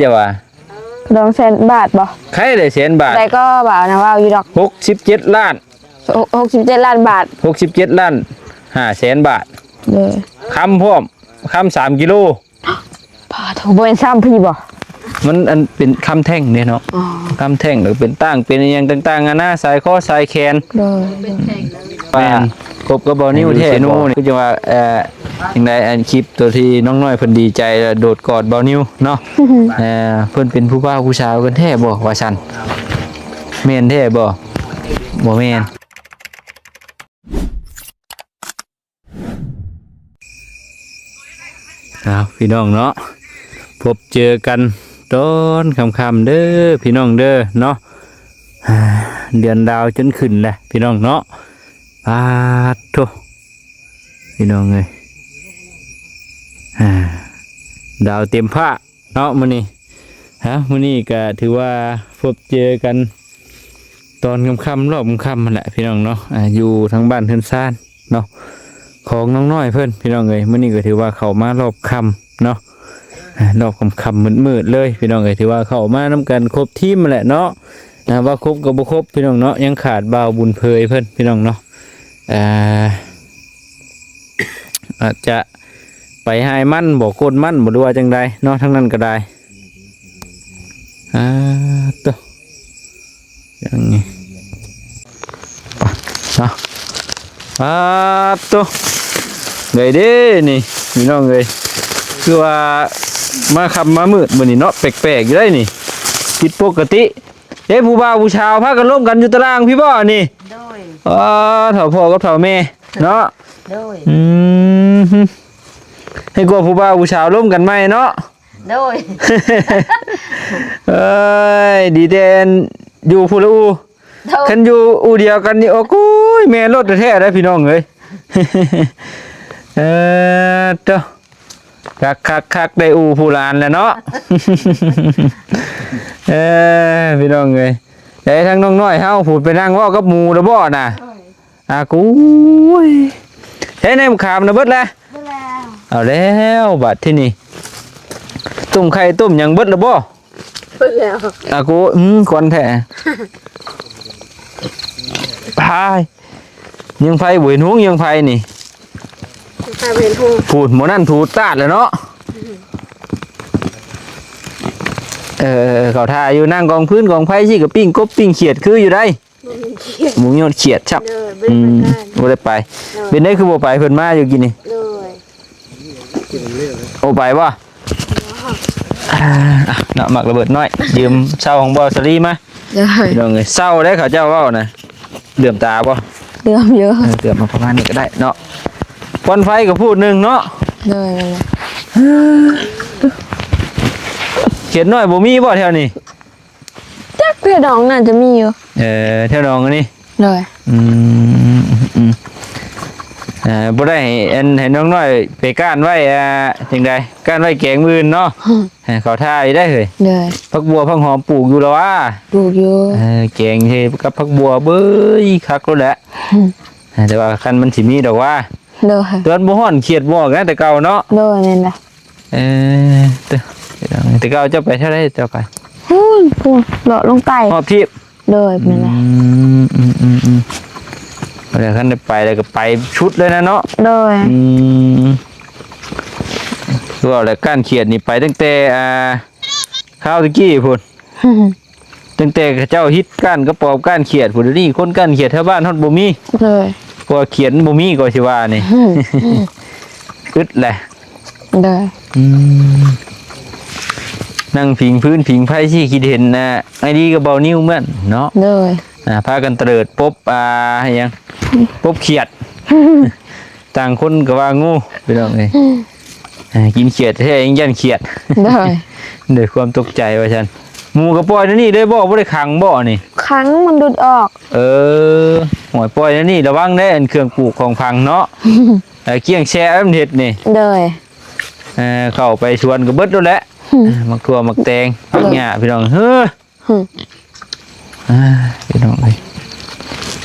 จะว่า200,000 บาทบ่ใครได้100,000 บาทแต่ก็บ่าวนะว่าอยู่ดอก67 ล้าน67 ล้านบาท67 ล้าน500,000 บาทเลยคำพร้อมคำ3 กิโลพาโทรบ่เป็นซ้ำพี่บ่มันอันเป็นคำแท่งเนี่ยเนาะคำแท่งหรือเป็นตั้งเป็นอย่างต่างๆนะสายข้อสายแขนเลยแม่นครบกับบอนิ้วแท้นู่นก็จะว่าอย่างไรอันคลิปตัวที่น้องน้อยเพิ่นดีใจโดดกอดบอนิ้วเนาะเพิ่นเป็นผู้บ่าวผู้สาวกันแท้บ่ว่าซั่นแม่นแท้บ่แม่นพี่น้องเนาะพบเจอกันตอนค่ำๆเด้อพี่น้องเด้อเนาะเดือนดาวจนขึ้นแหละพี่น้องเนาะโธ่พี่น้องเอ้ยดาวเต็มผ้าเนาะมื้อนี้มื้อนี้ก็ถือว่าพบเจอกันตอนค่ำๆรอบค่ำนั่นแหละพี่น้องเนาะอยู่ทางบ้านเฮือนซ่านเนาะของน้องน้อยเพิ่นพี่น้องเอ้ยมื้อนี้ก็ถือว่าเข้ามารอบค่ำเนาะรอบค่ำๆมืดๆเลยพี่น้องเอ้ยถือว่าเข้ามานํกันครบทีมแหละเนาะว่าครบกับบ่ครบพี่น้องเนาะยังขาดบ่าวบุญเพยเพิ่นพี่น้องเนาะอาจจะไปหายมั่นบ่โกนมั่นบ่รู้ว่าจังใดเนาะทั้งนั้นก็ได้ตัวอย่างนี้เนาะตัวเลยเด้นี่พี่น้องเอ้ยคือว่ามาขับมามืดมื้อนี้เนาะแปลกๆอยู่ได้นี่ผิดปกติผู้บ่าวผู้ชาวพากันร่วมกันอยู่ตารางพี่บ่นี่โดยเฒ่าพ่อกับเฒ่าแม่เนาะโดยให้กลัวผู้บ่าวผู้ชาวร่วมกันไหมเนาะโดยดีเด่นอยู่ผู้ละอูคันอยู่อูเดียวกันนี่โอ้กูยแม่รถแท้ๆได้พี่น้องเอ้ยเจ้าคักได้อูผู้ลานแล้วเนาะพี่น้องเอ้ยได้ทั้งน้องน้อยเฮาพูดไปนั่งว่ากับหมู่ละบ่น่ะกูยเฮ้ยในมะขามนะเบิดแล้วเอาแล้วบัดที่นี่ต้มไข่ต้มยังเบิดละบ่เบิดแล้วกูก่อนแท้พายยังไฟบุยนุ่งยังไฟนี่พูดหมอนั่นพูดตาดเลยเนาะเขาทาอยู่นั่งกองพื้นกองไฟสิกับปิ้งกบปิ้งเขียดคืออยู่ได้หมูยอดเขียดชับบ่ได้ไปเป็นได้คือบ่ไปเพิ่นมาอยู่กินนี่โอ้ไปบ่เนาะหมักระเบิดน้อยยืมเช่าของบ่สลีมาพี่น้องเอ้ยเช่าได้เขาเจ้าเว้านะเดือมตาบ่เดือมเยอะเดือมมาประมาณนี้ก็ได้เนาะควันไฟก็พูดนึงเนาะเลยเขียนน้อยบ่มีบ่แถวนี้จักเพื่อดองน่าจะมีอยู่แถวดองอันนี้เลยบ่ได้ให้น้องน้อยไปก้านไว้จังได๋ก้านไว้แกงมื้อเนาะเขาท่าอยู่ได้เฮ้ยผักบัวผักหอมปลูกอยู่แล้วว่าปลูกอยู่แกงเฮ็ดกับผักบัวเบ้ยคักแล้วแหละแต่ว่าคันมันสิมีดอกว่าตอนบ่ฮ้อนเขียดบ่นะแต่เก่าเนาะแม่นล่ะแต่เก่าจะไปเท่าใดจะไปพูนเลาะลงใต้หอบทิพย์เลยแม่นล่ะเดี๋ยวคันได้ไปแล้วก็ไปชุดเลยนะเนาะเลยคือว่าแล้วก้านเขียดนี่ไปตั้งแต่ข้าวตะกี้พุ่นตั้งแต่เจ้าฮิตก้านกระปอบก้านเขียดพุ่นนี่คนก้านเขียดแถวบ้านฮอดบ่มีเลยเพราะเขียนบ่มีก็สิว่านี่อึดแหละเลยนั่งผิงพื้นผิงไผ่ที่คิดเห็นไอ้ดีก็เบานิ้วเหมือนเนาะเลยพากันเตลิดปบยังปบเขียดต่างคนก็ว่างูไปน้องเอ้ยกินเขียดแท้ยังยันเขียดด้วยความตกใจว่าฉันหมูกระปอยนี่ได้บ่ได้ขังบ่นี่ขังมันดุดออกหอยปอยนี่ระวังได้อันเครื่องปลูกของพังเนาะเกี้ยงแช่มันเห็ดนี่เลยเข้าไปชวนก็เบิดแล้วแหละมักทั่วมักแตงมักหญ้าพี่น้องพี่น้องเลย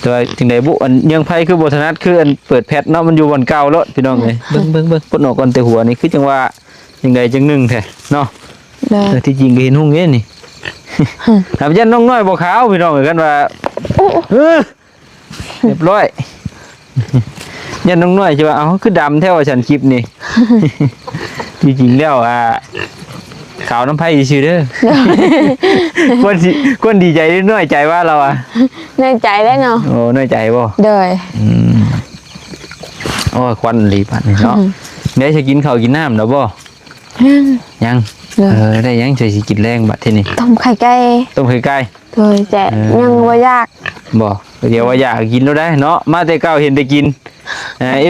ตัวจึงได้บุอันยังไพ่คือบัถนัดคืออันเปิดแพทเนาะมันอยู่บนเก่าแล้วพี่น้องเลยเบิ้งปนออกก่อนแต่หัวนี่คือจังว่ายังไงจังหนึ่งแท้เนาะ เลย ที่จริงก็เห็นหุ่งเงี้ยนี่ ถามยันน้องน้อยบ่ขาวพี่น้องเหมือนกันว่าเรียบร้อย ยันน้องน้อยใช่ป่ะเอาคือดำแท้ว่าฉันคลิปนี่ ที่จริงแล้วขาวน้ำไผ่ชื่อเด้อ คนดีใจนิดน้อยใจว่าเราในใจได้เนาะ โอ้น้อยใจบ่ เลย โอ้ควันรีปัดเนาะเดี๋ยวจะกินข้าวกินน้ำแล้วบ่ยังได้ยังจะสิกินแรงบัดทีนี้ ต้มไข่ไก่ ต้มไข่ไก่ เลยแต่ยังว่ายาก บ่เดี๋ยวว่าอยากกินแล้วได้เนาะมาแต่เก่าเห็นได้กิน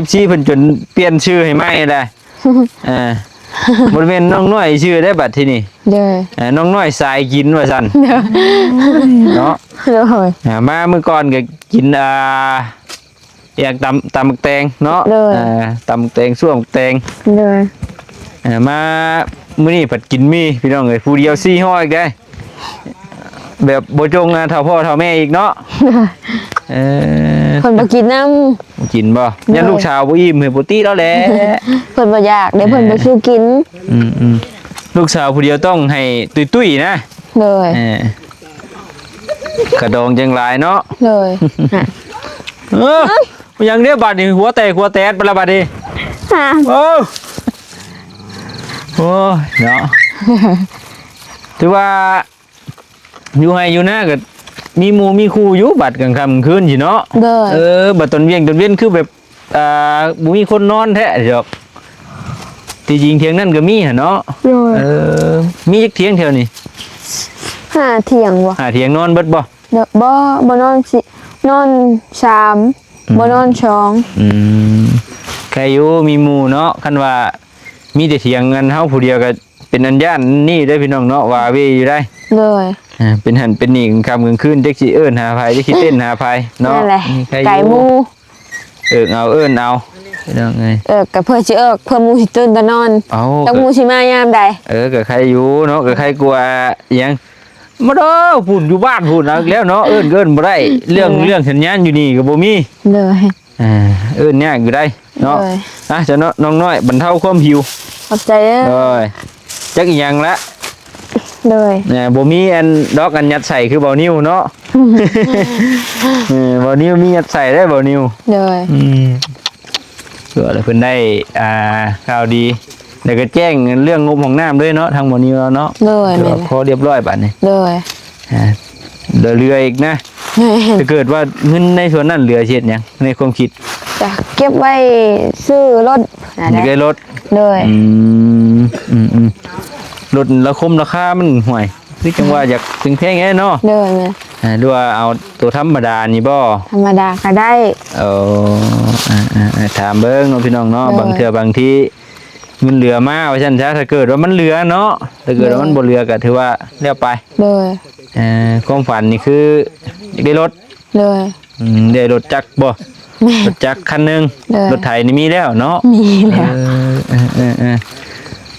FC เพิ่นจนเปลี่ยนชื่อให้ใหม่ได้บ่แม่นน้องน้อยชื่อได้บัดทีนี้ เลย น้องน้อยสายกินว่าซั่นเนาะ เลย มามื้อก่อนก็กินอยากตำแตงเนาะตำแตงส่วงแตง เลย มามื้อนี้ผัดกินมีพี่น้องเอ้ยผู้เดียว4ห่ออีกได้แบบบ่จงเท่าพ่อเท่าแม่อีกเนาะคนมากินน้ กินบ่ยันลูกชาวบ่อิ่มให้บ่ติแล้วแหละ ำคนมาอยากได้เพิ่นมาซื้อกิน ลูกสาวผู้เดียวต้องให้ตุ้ยๆนะ เลย กระดองจังหลายเนาะ เลยยังเรียบัดนี่หัวแตกหัวแตกบ่ละบัดนี้โอ้เนาะถือว่าอยู่ให้อยู่หน้าก็มีหมู่มีคู่อยู่บัดกลางค่ำคืนสิเนาะบัดตอนเวียนคือแบบบ่มีคนนอนแท้ดอกที่จริงเถียงนั่นก็มีหั่นเนาะมีจักเถียงแถวนี้เถียงวะเถียงนอนเบิดบ่บ่นอนสินอน3บ่นอน2ใครอยู่มีหมู่เนาะคันว่ามีแต่เถียงกันเฮาผู้เดียวก็เป็นอันย่านนี่ได้พี่น้องเนาะว่าเวอยู่ได้เลยเป็นหันเป็นนี่ค่ำกลางคืนจักสิเอิ้นหาไผจักสิเต้นหาไผเนาะไก่หมู่เอาเอิ้นเอาพี่น้องเอ้ยก็เพื่อสิเพื่อหมู่สิตื่นตะนอนจักหมู่สิมายามใดก็ใครอยู่เนาะก็ใครกลัวหยังมาเด้อพุ่นอยู่บ้านพุ่นแล้วเนาะเอิ้นบ่ได้เรื่องสัญญาณอยู่นี่ก็บ่มีเลยเอิ้นยากอยู่ได้เนาะจะเนาะน้องน้อยบรรเทาความหิวขอบใจเด้อจักอีหยังละเลยบ่มีอันดอกอันยัดใส่คือเบานิ้วเนาะเบานิ้วมียัดใส่ได้เบานิ้วเลยเพื่ออะไรเพิ่นได้ข่าวดีแล้วก็แจ้งเรื่องงบของน้ำด้วยเนาะทางเบานิ้วเนาะเลยพอเรียบร้อยบัดนี้เลยเรืออีกนะถ้าเกิดว่าเงินในส่วนนั้นเหลือเช็ดหยังในความคิดจะเก็บไว้ซื้อรถได้รถเลยรถราคามันห่วยคือจังว่าอยากถึงแพงแง่เนาะเลยดูว่าเอาตัวธรรมดานี่บ่ธรรมดาก็ได้ถามเบิ้งเนาะพี่น้องเนาะบางเทื่อบางทีเงินเหลือมาว่าฉันถ้าเกิดว่ามันเหลือเนาะถ้าเกิดว่ามันบ่เหลือก็ถือว่าเรียบไปเลยความฝันนี่คืออยากได้รถเลยได้รถจักรบ่รถจักรคันนึงรถไถนี่มีแล้วเนาะมีแล้ว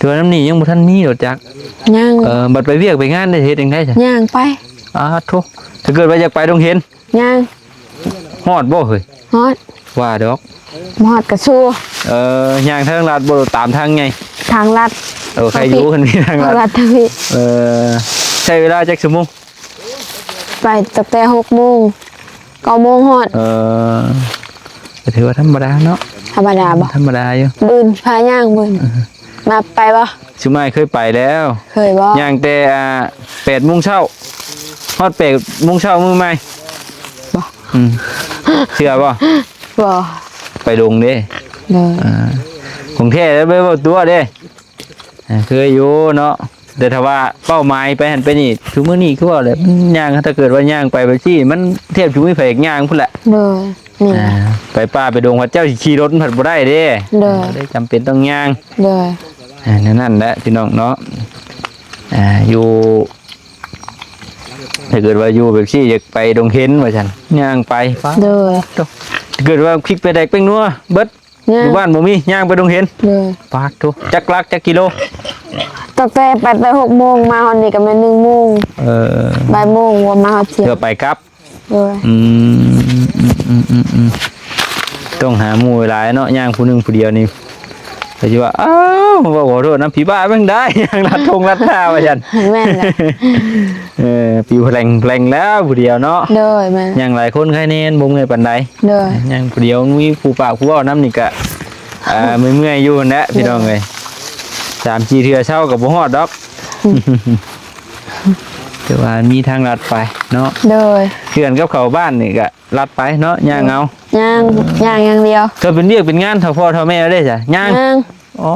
ตัวน้ำนี่ยังบ่ทันมีรถจักรยังบัดไปเวียกไปงานได้เฮ็ดจังได๋จ้ะย่างไปทุถ้าเกิดว่าอยากไปต้องเห็นย่างฮอดบ่เฮ้ยฮอดว่าดอกฮอดกระสู้ย่างทางลาดบ่ตามทางไงทางลาดใครอยู่คันมีทางลาดทางนี้ใช้เวลาจักชั่วโมงไปตั้งแต่ 6:00 น 9:00 นฮอดก็ถือว่าธรรมดาเนาะธรรมดาบ่ธรรมดาอยู่บืนพาย่างบืนมาไปบ่สุมายเคยไปแล้วเคยบ่ย่างแต่8:00 นฮอด8:00 นมื้อใหม่บ่เชื่อบ่บ่ไปดงเด้ของแท้แล้วไปบ่ตัวเด้เคยอยู่เนาะแต่ถ้าว่าเป้าหมายไปหันไปนี่ทุกมื้อนี้คือว่าแหละย่างถ้าเกิดว่าย่างไปซี่มันเทียบจุ้ยไผย่างพุ่นแหละไปป่าไปดงพระเจ้าขี่รถผัดบ่ได้เด้ได้จำเป็นต้องย่างนั่นแหละพี่น้องเนาะอยู่ถ้าเกิดว่าอยู่แบบซี่อยากไปดงเห็นว่าฉันย่างไปฟ้าถ้าเกิดว่าคลิกไปแดกเป็นนัวเบิดอยู่บ้านบ่มีย่างไปดงเห็นปากทุจักลักจักกิโลตั้งแต่ไป6:00 นมาฮอดนี่ก็แม่น1:00 นบ่ายโมงว่ามาฮอดเที่ยงเพื่อไปครับต้องหาหมู่หลายเนาะย่างผู้นึงผู้เดียวนี่ ก็สิว่าอ้าวว่าขอโทษนะผีบ้าเบิ่งได้ยังรัดทงรัดท่าว่าซั่น แม่นแหละ ปีแรงแล้วผู้เดียวเนาะ โดยแม่น ยังหลายคนใครเน้นบ่เมื่อยปานใด โดย ยังผู้เดียวมีผู้ปากผู้เว้านํนี่ก็เมื่อยๆอยู่นั่นแหละพี่น้องเอ้ย3-4เทื่อเช้าก็บ่ฮอดดอกแต่ว่ามีทางลัดไปเนาะ โดย เพื่อนกับเขาบ้านนี่ก็ลัดไปเนาะย่างเอา ย่างอย่างเดียว ก็เป็นเรียกเป็นงานเท่าพ่อเท่าแม่ได้จ้ะย่าง ย่าง อ๋อ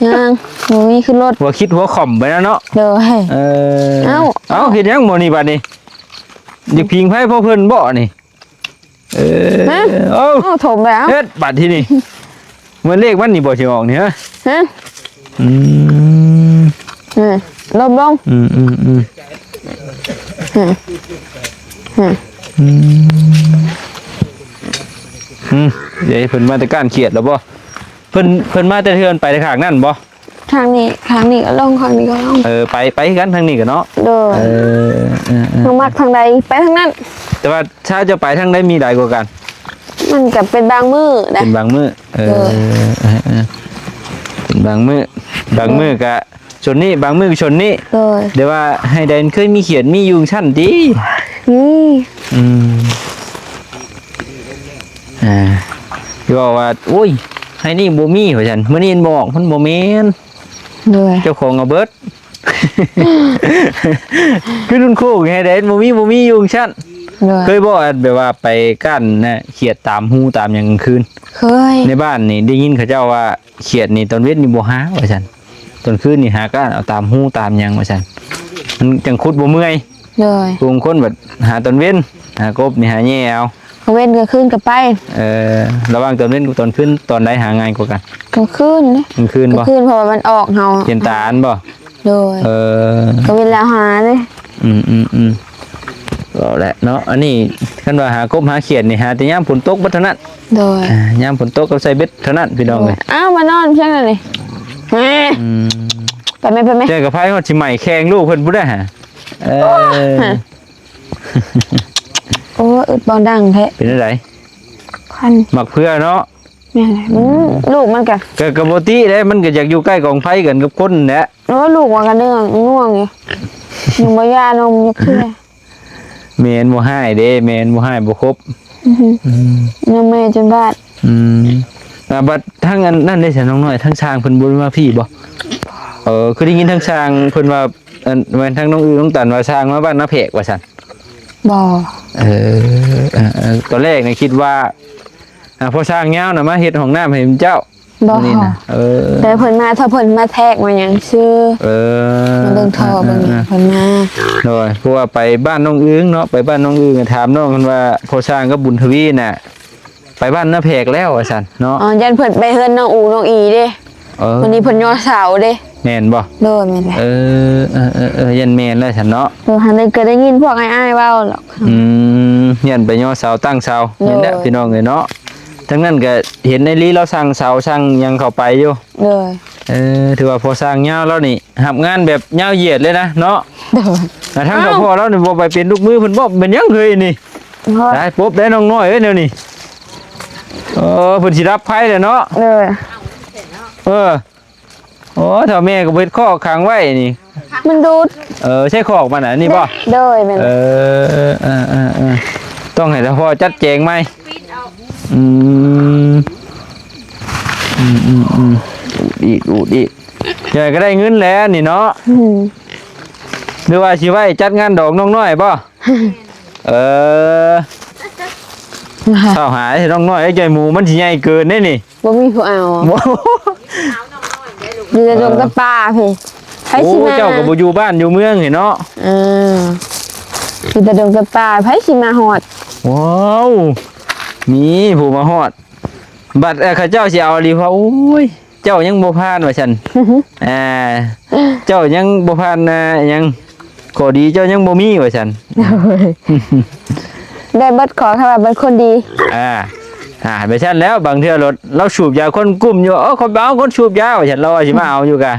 ย่างหมูมีขึ้นรถ หัวคิดหัวข่อมไปแล้วเนาะ โดย เอ้าเฮ็ดหยังบ่นี่บัดนี้อยากพิงไผพ่อเพิ่นบ่นี่เอ้า โอ้ถมแล้ว เฮ็ดบัดที่นี่เหมือนเลขมันนี่บ่สิออกนี่ฮะ ฮะ อืม ลบลง อืม เดี๋ยวให้เพิ่นมาแต่ก้านเขียดแล้วบ่เพิ่นมาแต่เทือนไปแต่ข้างนั่นบ่ ทางนี้ก็ลงทางนี้ก็ลง ไปกันทางนี้ก็เนาะ โดยน้องมักทางใดไปทางนั้น แต่ว่าถ้าจะไปทางใดมีหลายกว่ากัน มันก็เป็นบางมือนะ เป็นบางมื้อเป็นบางมื้อก็ชนนี้บางมื้อก็ชนนี้ โดย เดี๋ยวว่าให้แดนเคยมีเขียนมียุงชั้นติ นี่ ที่ว่าโอ้ยให้นี่บ่มีว่าซั่นมื้อนี้บอกมันบ่แม่น โดย เจ้าของเอาเบิด คือรุ่นคู่ไงเด้บ่มียุงชั้น โดย เคยบอกแบบว่าไปกั้นนะเขียดตามหูตามอย่างกลางคืน เคย ในบ้านนี่ได้ยินเขาเจ้าว่าเขียดนี่ตอนเวทนี่บ่หาว่าซั่นตอนคืนนี่หาก้านเอาตามหูตามหยังว่าซั่นมันจังคุดบ่เมื่อย โดย บางคนแบบหาตอนเว้นหากบนี่หาแย่เอา ก็เว้นก็ขึ้นกับไป ระหว่างตอนเว้นกับตอนขึ้นตอนใดหาง่ายกว่ากัน ก็ขึ้นนะ กลางคืน ก็ บ่ ขึ้นเพราะว่ามันออกเฮา เย็นตาอันบ่ โดย ก็เวลาหาเลย ก็แหละเนาะอันนี้คันว่าหากบหาเขียดนี่หาแต่ยามฝนตกบ่เท่านั้น โดย ยามฝนตกก็ใส่เบ็ดเท่านั้นพี่น้องเอ้ย อ้าวมานอนเพียงนั่นนี่แม่ไปไหม เจอกับไผฮอดสิใหม่แข่งลูกเพิ่นบ่ได้ฮะ โอ้อึดบอลดังแท้ เป็นจังได คัน มักเพื่อเนาะ แม่อะไรลูกมันกะ ก็บ่ติเด้มันก็อยากอยู่ใกล้กองไผกันกับคนแหละ โอ้ลูกว่ากันเรื่องง่วงอยู่ยังบ่ยานมยังคือ แม่นบ่ให้เด้แม่นบ่ให้บ่ครบ ยังแม่จนบาด บัดทั้งอันนั่นได้ฉันน้องน้อยทั้งช้างเพิ่นบ่มาพี่บ่คือได้ยินทั้งช้างเพิ่นว่าแม่นทั้งน้องอือน้องตันว่าช้างมาบ้านนาเพกว่าซั่น บ่ ตอนแรกนี่คิดว่าพอช้างยาวน่ะมาเฮ็ดห้องน้ำให้เจ้า บ่ นี่นะ แต่เพิ่นมาถ้าเพิ่นมาแทกมาหยังชื่อมาเบิ่งท่อเบิ่งเพิ่นมา โดยเพราะว่าไปบ้านน้องอึ้งเนาะไปบ้านน้องอึ้งถามน้องกันว่าพอช้างกับบุญทวีน่ะไปบ้านนาเพกแล้วว่าซั่นเนาะ อ๋อยันเพิ่นไปเฮือนน้องอูน้องอีเด้วันนี้เพิ่นย่อเสาเด้ แม่นบ่ โดนแม่นแหละ ยันแม่นแล้วฉันเนาะ หันได้ก็ได้ยินพวกอ้ายๆเว้าหรอก ยันไปย่อเสาตั้งเสา โดย เห็นแล้วพี่น้องเอ้ยเนาะทั้งนั้นก็เห็นในลีเราสั่งเสาสั่งหยังเข้าไปอยู่ เลย ถือว่าพอสร้างยาวแล้วนี่หับงานแบบยาวเหยียดเลยนะเนาะ โดย แต่ทั้งกับพ่อแล้วนี่บ่ไปเป็นลูกมือเพิ่นบ่เป็นหยังเคยนี่ได้ปุ๊บได้น้องน้อยเอ้ยเดี๋ยวนี้เพิ่นสิรับไผแล้วเนาะ เลย โอ้ถ้าแม่ก็เบิดข้อขังไว้นี่ มันดูด ใช่ขอกมันน่ะนี่บ่ โดยแม่น ต้องให้พ่อจัดแจงไหมอูดอีกเจอก็ได้เงินแล้วนี่เนาะหรือว่าสิไว้จัดงานดอกน้องน้อยป่ะเข้าหาให้น้องน้อยไอ้ใจหมูมันสิใหญ่เกินได้นี่ บ่มีผู้เอาอยู่ในดงตะป่าพี่ไผ โอ้ สิมา เจ้าก็บ่อยู่บ้านอยู่เมืองเห็นเนาะ อยู่แต่ดงตะป่าไผสิมาฮอด ว้าวมีผู้มาฮอดบัดข้าเจ้าสิเอาดีเพราะโอ้ยเจ้ายังบ่ผ่านว่าซั่นเจ้ายังบ่ผ่านยังข้อดีเจ้ายังบ่มีว่าซั่น ได้เบิดขอค่ะว่าเป็นคนดี ไปซั่นแล้วบางเทื่อรถเราสูบยาคนกลุ่มอยู่คนเบาคนสูบยาว่าซั่นเราสิมาเอาอยู่กะ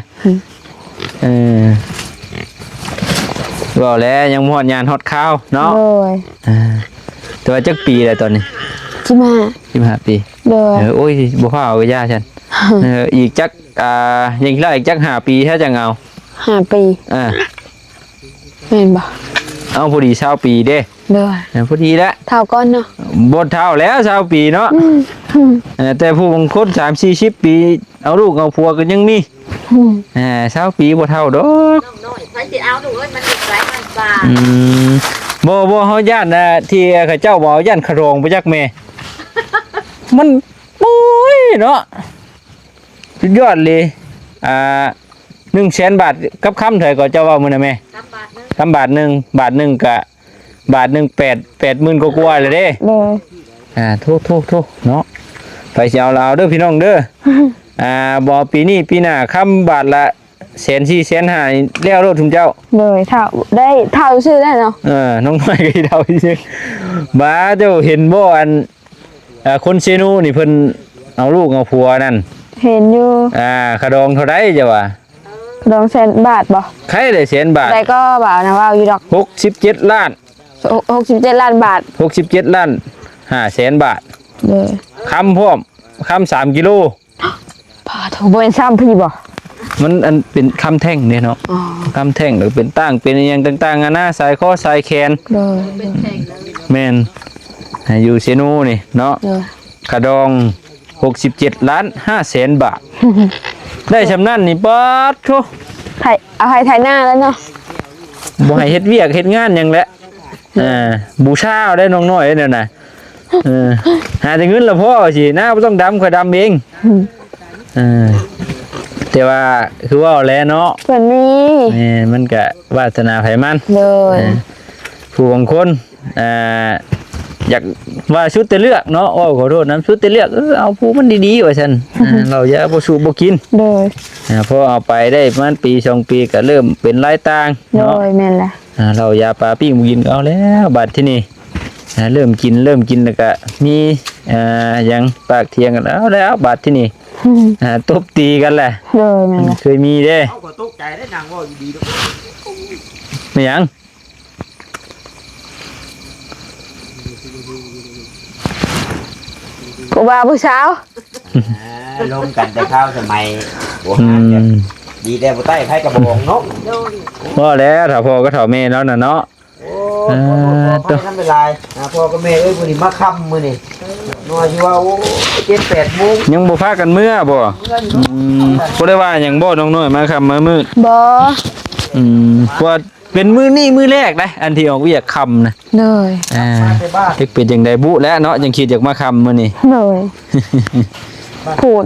ก็แล้วยังฮอดยานฮอดข้าวเนาะ โดย แต่ว่าจักปีแล้วตอนนี้ 15ปี โดย โอ้ยบ่พาเอาไปย่าฉันอีกจักยังอีกแล้วอีกจัก5ปีถ้าจะเอา 5 ปีแม่นบ่ เอาพอดี20ปีเด้ โดย พอดีแล้ว เท่าก่อนเนาะ บ่เท่าแล้ว20ปีเนาะแต่ผู้บางคน30-40ปีเอาลูกเอาผัวก็ยังมี20ปีบ่เท่าดอก น้อยไปสิเอาดูเอ้ยมันอีกหลายพันบาท บ่เฮาย่านที่เขาเจ้าบ่เอาย่านขะโรงไปจักแม่ มันปุ้ยเนาะสุดยอดเลย100,000 บาทกับคำเท่าก็เจ้าว่ามื้อน่ะแม่ 3 บาทนึง บาทหนึงก็บาทหนึง80,000กว่าๆเลยเด้ โดย โทเนาะไปสิเอาลาวเด้อพี่น้องเด้อบ่ปีนี้ปีหน้าคำบาทละ100,000 400,000 5แล้วโลดทุมเจ้า โดยเท่าได้เท่าชื่อได้เนาะ น้องน้อยก็สิเดาซื่อบ้าเจ้าเห็นบ่อันคนเซนูนี่เพิ่นเอาลูกเอาผัวนั่น เห็นอยู่ ขะดองเท่าใดจ้ะวะ ดอง100,000 บาทบ่ ใครได้100,000 บาท แต่ก็บ่าวนะว่าอยู่ดอก 67 ล้าน 67 ล้านบาท 67 ล้าน500,000 บาท โดย คำพร้อมคำ3 กิโล พอโทรบ่เป็น3พี่บ่ มันอันเป็นคำแท่งเนี่ยเนาะ อ๋อ คำแท่งหรือเป็นตั้งเป็นอหยังต่างๆหน้าสายคอสายแขน โดย เป็นแท่งเลย แม่นอยู่เซนูนี่เนาะ โดย กระดอง67 ล้าน500,000 บาท ได้ชำนั่นนี่ป๊าดโธ่ เอาให้ไทยหน้าแล้วเนาะ บ่ให้เฮ็ดเวียกเฮ็ดงานหยังแหละบูชาเอาได้น้องน้อยเด้อน่ะหาแต่เงินละพ่อสิหน้าบ่ต้องดำค่อยดำเองแต่ว่าคือว่าแล้วเนาะ เพิ่นมี มันก็วาสนาไผมัน โดย ผู้บางคนอยากว่าชุดแต่เลือกเนาะขอโทษนะชุดแต่เลือกเอาผู้มันดีๆว่าซั่นเราอย่าบ่สูบบ่กิน โดย พอเอาไปได้ประมาณปี2ปีก็เริ่มเป็นรายต่าง โด เนาะ ยแม่นแหละ เรายาปลาปิ้งบ่กินก็เอาแล้วบัดที่นี่เริ่มกินแล้วก็มีหยังปากเถียงกันเอาแล้วบัดที่นี่ตบตีกันแหละ โดยแม่นแหละ เคยมีเด้ เขาก็ตกใจได้นางว่าอยู่ดีดอก ไม่หยัง กูว่าผู้สาว ลงกันแต่ข้าวสมัยโบ อื ราณเนี่ย ม ดีแต่บ่ใต้ไผกระบองเนาะ พอแล้วถ้าพ่อก็เฒ่าแม่แล้วน่ะเนาะ โอ้พ่อทำเป็นไรพ่อกับแม่เอ้ยมื้อนี้มาค่ำมื้อนี้น้อยสิว่าโอ้7-8 โมง ยังบ่พากันเมื่อบ่บ่ได้ว่าหยังบ่น้องน้อยมาครับมามืด บ่ เพราะว่าเป็นมื้อนี้มื้อแรกนะอันที่ออกเวียกค่ำนะ โดย ไปบ้าน จึกเป็นจังได๋บุแล้วเนาะยังคิดอยากมาค่ำมื้อนี้ โดยพูน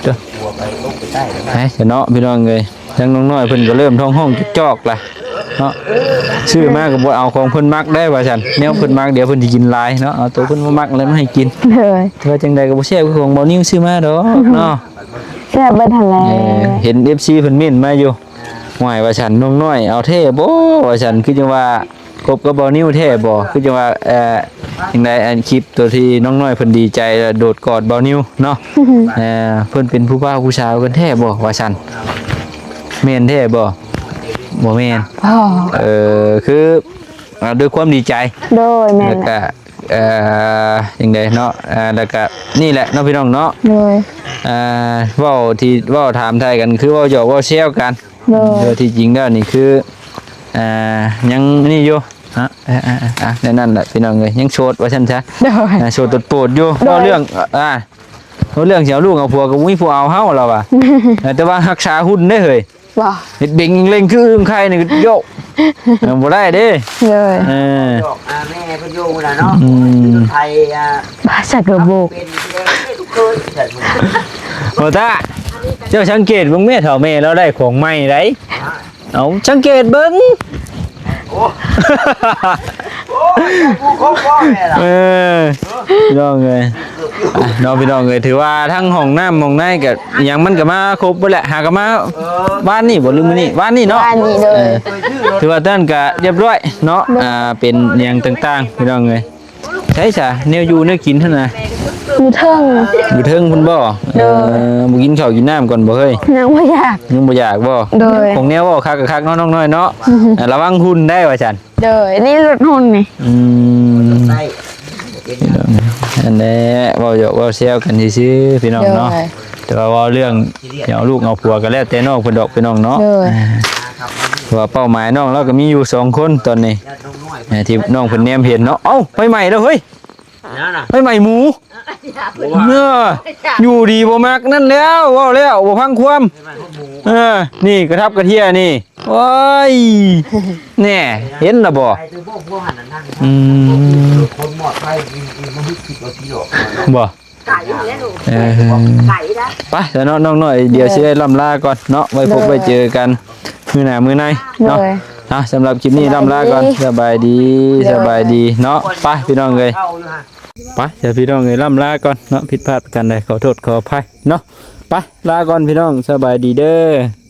ตัว หัวไปลงไปใต้แล้ว ไปเถอะเนาะพี่น้องเอ้ยทั้งน้องน้อยเพิ่นก็เริ่มท้องห้องจอกๆล่ะเนาะซื้อมาก็บ่เอาของเพิ่นมักได้ว่าซั่นแนวเพิ่นมักเดี๋ยวเพิ่นสิกินหลายเนาะเอาตัวเพิ่นบ่มักเลยมาให้กิน โดย แต่ว่าจังใดก็บ่แซ่บคือของบ่นิ้วซื้อมาดอกเนาะ แซ่บเบิดหั่นแหละ เห็น FC เพิ่นเม่นมาอยู่ห่วยว่าฉันน้องน้อยเอาเท่บ่ว่าฉันคือจังว่าคบกับบ่นิ้วเท่บ่คือจังว่าจังไดอันคลิปตัวที่น้องน้อยเพิ่นดีใจแล้วโดดกอดบ่นิ้วเนาะเพิ่นเป็นผู้บ่าวผู้สาวกันแท้บ่ว่าฉันแม่นแท้บ่บ่แม่น พ่อ คือด้วยความดีใจ โดยแม่น แล้ว แห ก็ ละ จังไดเนาะแล้วก็นี่แหละเนาะพี่น้องเนาะ โดย เว้าที่เว้าถามไทยกันคือเว้าหยอกเว้าแซวกัน โดย โดยที่จริงแล้วนี่คือยังนี่อยู่นั่นแหละพี่น้องเอ้ยยังโสดว่าซั่นซะ โดย โสดตดโปดอยู่เว้าเรื่องเรื่องสิเอาลูกเอาผัวก็บ่มีผู้เอาเฮาแล้วว่ะแต่ว่ารักษาหุ่นได้เฮ้ย บ่ เฮ็ดเบ่งเล่งคืออึ้งไข่นี่โยกบ่ได้เด้ โดย ดอกแม่เพิ่นอยู่น่ะเนาะไทย ภาษากระโบก เป็นทุกคนจัดมื้อ บ่ตาเจ้าสังเกตเบิ่งแม่เฒ่าแม่เราได้ของใหม่ไดเอาสังเกตเบิ่ง โอ้โอ้ผู้ครอบครองแม่ล่ะ พี่น้องเอ้ยน้องพี่น้องเอ้ยถือว่าทั้งห้องน้ำห้องในก็หยังมันก็มาครบเบิดแหละหาก็มาบ้านนี่บ่ลืมมื้อนี้บ้านนี่เนาะ บ้านนี้โดย ถือว่าท่านก็เรียบร้อยเนาะเป็นหยังต่างๆพี่น้องเอ้ยใช่จ้ะแนวอยู่แนวกินเท่านั้น อยู่เทิง อยู่เทิงพุ่นบ่บ่กินข้าวกินน้ำก่อนบ่เฮ้ย ยังบ่อยาก ยังบ่อยากบ่ โดย ของแนวบ่คักก็คักเนาะน้องน้อยเนาะระวังหุ่นได้ว่าซั่น โดยนี่รถหุ่นนี่ ใต้ พี่น้องอันนี้เว้าหยอกเว้าแซวกันซื่อๆพี่น้องเนาะแต่ว่าเว้าเรื่องเอาลูกเอาผัวก็แล้วแต่น้องเพิ่นดอกพี่น้องเนาะเพราะว่าเป้าหมายน้องเราก็มีอยู่2คนตอนนี้ที่น้องเพิ่นแนมเห็นเนาะเอ้าไฟใหม่แล้วเฮ้ยไฟใหม่หมูเนาะอยู่ดีบ่มักนั่นแล้วเว้าแล้วบ่พังความนี่กระทับกระเทียนี่โอ้ยแน่เห็นล่ะบ่คนหมดไปมันฮิตคิดว่าสิดอก บ่ ไก่แล้วลูกไก่นะ ไปเดี๋ยวน้องหน่อยเดี๋ยวสิได้ล่ำลาก่อนเนาะไว้พบไว้เจอกันมื้อหน้ามื้อในเนาะสำหรับคลิปนี้ล่ำลาก่อนสบายดีเนาะไปพี่น้องเอ้ยไปเดี๋ยวพี่น้องเอ้ยล่ำลาก่อนเนาะผิดพลาดกันใดขอโทษขออภัยเนาะไปลาก่อนพี่น้องสบายดีเด้อ